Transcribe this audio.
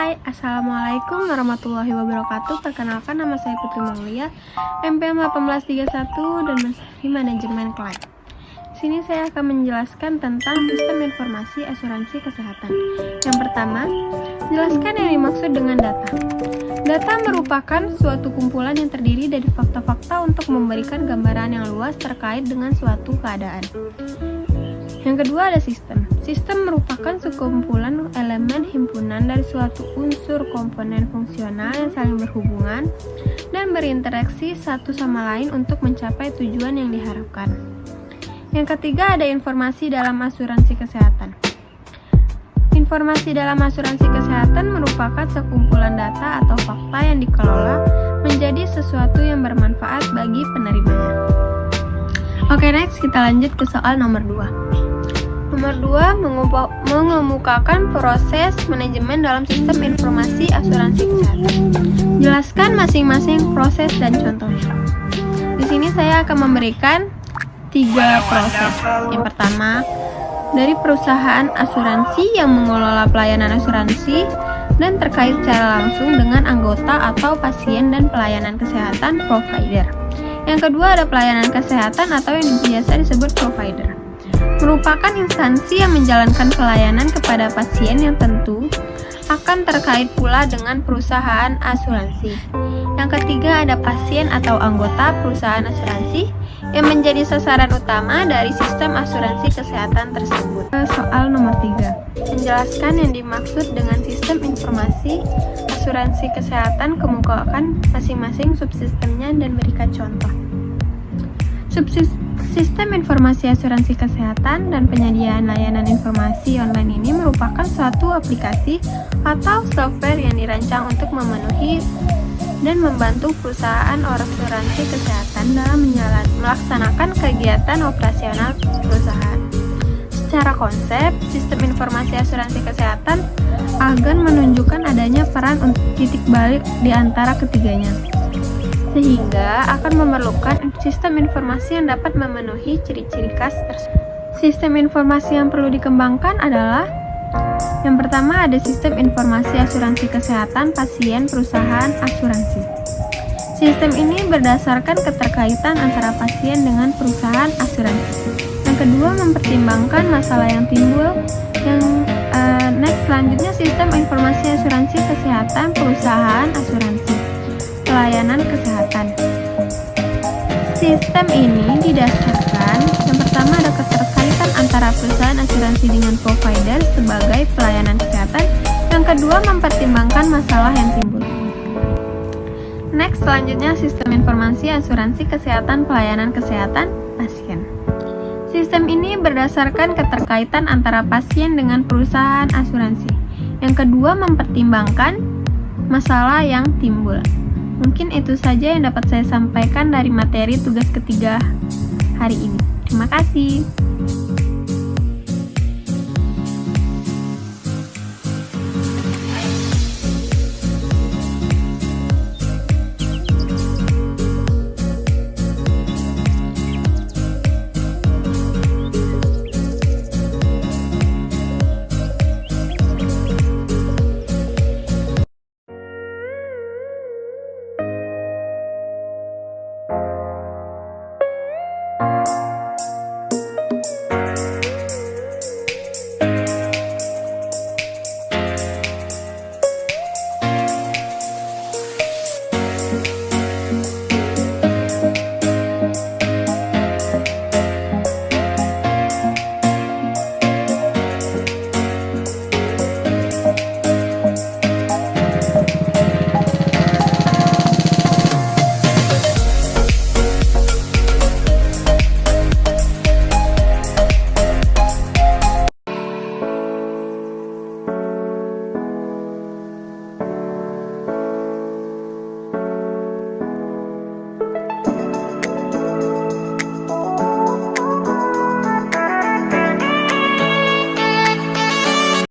Hai, Assalamualaikum warahmatullahi wabarakatuh. Perkenalkan, nama saya Putri Maulia, MPM 1831 dan di manajemen klien. Di sini saya akan menjelaskan tentang sistem informasi asuransi kesehatan. Yang pertama, jelaskan yang dimaksud dengan data. Data merupakan suatu kumpulan yang terdiri dari fakta-fakta untuk memberikan gambaran yang luas terkait dengan suatu keadaan. Yang kedua ada sistem. Sistem merupakan sekumpulan elemen himpunan dari suatu unsur komponen fungsional yang saling berhubungan dan berinteraksi satu sama lain untuk mencapai tujuan yang diharapkan. Yang ketiga ada informasi dalam asuransi kesehatan. Informasi dalam asuransi kesehatan merupakan sekumpulan data atau fakta yang dikelola menjadi sesuatu yang bermanfaat bagi penerimanya. Oke, next kita lanjut ke soal nomor 2. Nomor 2, mengemukakan proses manajemen dalam sistem informasi asuransi kesehatan. Jelaskan masing-masing proses dan contohnya. Di sini saya akan memberikan 3 proses. Yang pertama, dari perusahaan asuransi yang mengelola pelayanan asuransi dan terkait secara langsung dengan anggota atau pasien dan pelayanan kesehatan provider. Yang kedua ada pelayanan kesehatan atau yang biasa disebut provider. Merupakan instansi yang menjalankan pelayanan kepada pasien yang tentu akan terkait pula dengan perusahaan asuransi. Yang ketiga ada pasien atau anggota perusahaan asuransi yang menjadi sasaran utama dari sistem asuransi kesehatan tersebut. Soal nomor 3. Menjelaskan yang dimaksud dengan sistem informasi asuransi kesehatan, kemukakan masing-masing subsistemnya dan berikan contoh. Sistem informasi asuransi kesehatan dan penyediaan layanan informasi online ini merupakan suatu aplikasi atau software yang dirancang untuk memenuhi dan membantu perusahaan asuransi kesehatan dalam melaksanakan kegiatan operasional perusahaan. Secara konsep, sistem informasi asuransi kesehatan akan menunjukkan adanya peran untuk titik balik di antara ketiganya, sehingga akan memerlukan sistem informasi yang dapat memenuhi ciri-ciri khas tersebut. Sistem informasi yang perlu dikembangkan adalah yang pertama ada sistem informasi asuransi kesehatan pasien perusahaan asuransi. Sistem ini berdasarkan keterkaitan antara pasien dengan perusahaan asuransi. Yang kedua mempertimbangkan masalah yang timbul. Selanjutnya sistem informasi asuransi kesehatan perusahaan asuransi. Pelayanan kesehatan. Sistem ini didasarkan yang pertama ada keterkaitan antara perusahaan asuransi dengan provider sebagai pelayanan kesehatan. Yang kedua mempertimbangkan masalah yang timbul. Selanjutnya sistem informasi asuransi kesehatan pelayanan kesehatan pasien. Sistem ini berdasarkan keterkaitan antara pasien dengan perusahaan asuransi. Yang kedua mempertimbangkan masalah yang timbul. Mungkin itu saja yang dapat saya sampaikan dari materi tugas ketiga hari ini. Terima kasih.